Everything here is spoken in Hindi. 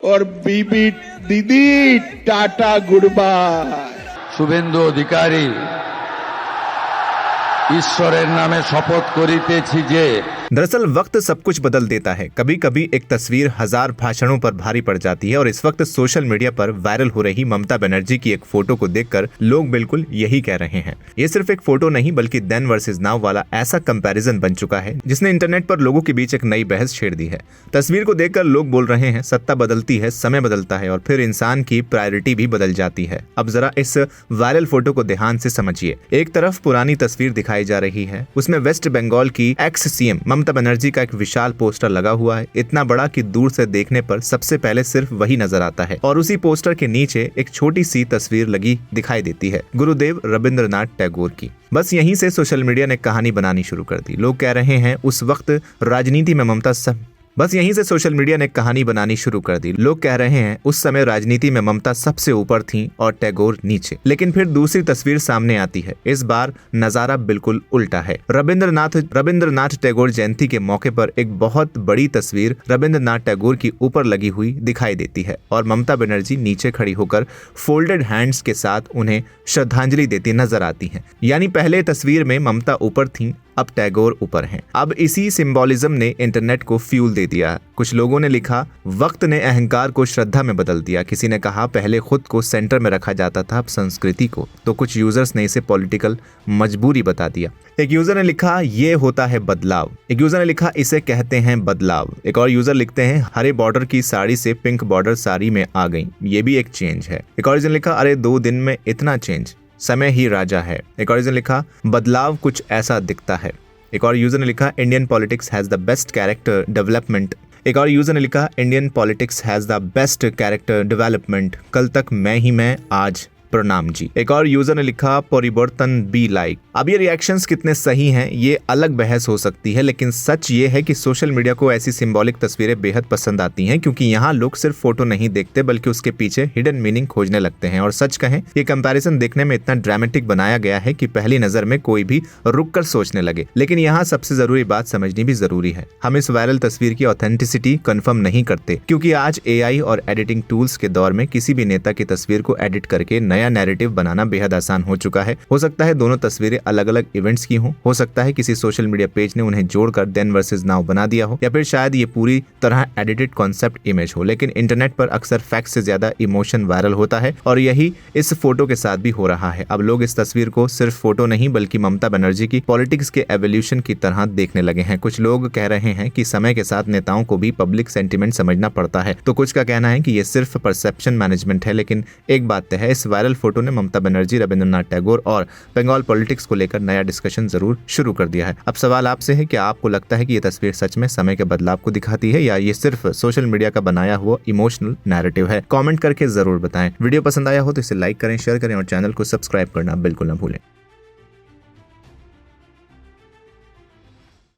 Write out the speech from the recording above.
और बीबी दीदी tata good bye. Suvendu Adhikari ঈশ্বরের নামে শপথ করিতেছি যে। दरअसल वक्त सब कुछ बदल देता है। कभी कभी एक तस्वीर हजार भाषणों पर भारी पड़ जाती है और इस वक्त सोशल मीडिया पर वायरल हो रही ममता बनर्जी की एक फोटो को देखकर लोग बिल्कुल यही कह रहे हैं। ये सिर्फ एक फोटो नहीं बल्कि देन वर्सेस नाउ वाला ऐसा कंपैरिजन बन चुका है जिसने इंटरनेट पर लोगों के बीच एक नई बहस छेड़ दी है। तस्वीर को देखकर लोग बोल रहे हैं सत्ता बदलती है, समय बदलता है और फिर इंसान की प्रायोरिटी भी बदल जाती है। अब जरा इस वायरल फोटो को ध्यान से समझिए। एक तरफ पुरानी तस्वीर दिखाई जा रही है, उसमें वेस्ट बंगाल की एक्स सीएम ममता बनर्जी का एक विशाल पोस्टर लगा हुआ है, इतना बड़ा कि दूर से देखने पर सबसे पहले सिर्फ वही नजर आता है। और उसी पोस्टर के नीचे एक छोटी सी तस्वीर लगी दिखाई देती है गुरुदेव रविंद्रनाथ टैगोर की। बस यहीं से सोशल मीडिया ने कहानी बनानी शुरू कर दी। लोग कह रहे हैं उस वक्त राजनीति में ममता सबसे ऊपर थी और टैगोर नीचे। लेकिन फिर दूसरी तस्वीर सामने आती है। इस बार नजारा बिल्कुल उल्टा है। रविंद्रनाथ टैगोर जयंती के मौके पर एक बहुत बड़ी तस्वीर रविंद्रनाथ टैगोर की ऊपर लगी हुई दिखाई देती है और ममता बनर्जी नीचे खड़ी होकर फोल्डेड हैंड्स के साथ उन्हें श्रद्धांजलि देती नजर आती हैं। यानी पहले तस्वीर में ममता ऊपर थी, अब टैगोर ऊपर हैं। अब इसी सिंबोलिज्म ने इंटरनेट को फ्यूल दे दिया। कुछ लोगों ने लिखा वक्त ने अहंकार को श्रद्धा में बदल दिया। किसी ने कहा पहले खुद को सेंटर में रखा जाता था, अब संस्कृति को। तो कुछ यूजर्स ने इसे पॉलिटिकल मजबूरी बता दिया। एक यूजर ने लिखा ये होता है बदलाव। एक यूजर ने लिखा इसे कहते हैं बदलाव। एक और यूजर लिखते हैं हरे बॉर्डर की साड़ी से पिंक बॉर्डर साड़ी में आ गई, ये भी एक चेंज है। एक और यूजर ने लिखा अरे 2 दिन में इतना चेंज, समय ही राजा है। एक और यूजर ने लिखा बदलाव कुछ ऐसा दिखता है। एक और यूजर ने लिखा Indian politics has the best character development. एक और यूजर ने लिखा Indian politics has the best character development, कल तक मैं ही मैं, आज प्रणाम जी। एक और यूजर ने लिखा परिवर्तन बी लाइक। अब ये रिएक्शंस कितने सही हैं ये अलग बहस हो सकती है, लेकिन सच ये है कि सोशल मीडिया को ऐसी सिंबॉलिक तस्वीरें बेहद पसंद आती हैं क्योंकि यहाँ लोग सिर्फ फोटो नहीं देखते बल्कि उसके पीछे हिडन मीनिंग खोजने लगते हैं। और सच कहें ये कंपैरिजन देखने में इतना ड्रामेटिक बनाया गया है कि पहली नजर में कोई भी रुक कर सोचने लगे। लेकिन यहाँ सबसे जरूरी बात समझनी भी जरूरी है। हम इस वायरल तस्वीर की ऑथेंटिसिटी कंफर्म नहीं करते क्योंकि आज AI और एडिटिंग टूल्स के दौर में किसी भी नेता की तस्वीर को एडिट करके नया नैरेटिव बनाना बेहद आसान हो चुका है। हो सकता है दोनों तस्वीरें अलग अलग इवेंट्स की हों, हो सकता है किसी सोशल मीडिया पेज ने उन्हें जोड़कर देन वर्सेस नाउ बना दिया हो, या फिर शायद ये पूरी तरह एडिटेड कॉन्सेप्ट इमेज हो। लेकिन इंटरनेट पर अक्सर फैक्ट से ज्यादा इमोशन वायरल होता है और यही इस फोटो के साथ भी हो रहा है। अब लोग इस तस्वीर को सिर्फ फोटो नहीं बल्कि ममता बनर्जी की पॉलिटिक्स के एवोल्यूशन की तरह देखने लगे हैं। कुछ लोग कह रहे हैं कि समय के साथ नेताओं को भी पब्लिक सेंटिमेंट समझना पड़ता है, तो कुछ का कहना है कि ये सिर्फ परसेप्शन मैनेजमेंट है। लेकिन एक बात तय है, इस वायरल फोटो ने ममता बनर्जी, रविंद्रनाथ टैगोर और बंगाल पॉलिटिक्स को लेकर नया डिस्कशन जरूर शुरू कर दिया है। अब सवाल आपसे है कि आपको लगता है कि ये तस्वीर सच में समय के बदलाव को दिखाती है या ये सिर्फ सोशल मीडिया का बनाया हुआ इमोशनल नैरेटिव है? कमेंट करके जरूर बताएं। वीडियो पसंद आया हो तो इसे लाइक करें, शेयर करें और चैनल को सब्सक्राइब करना बिल्कुल न भूलें।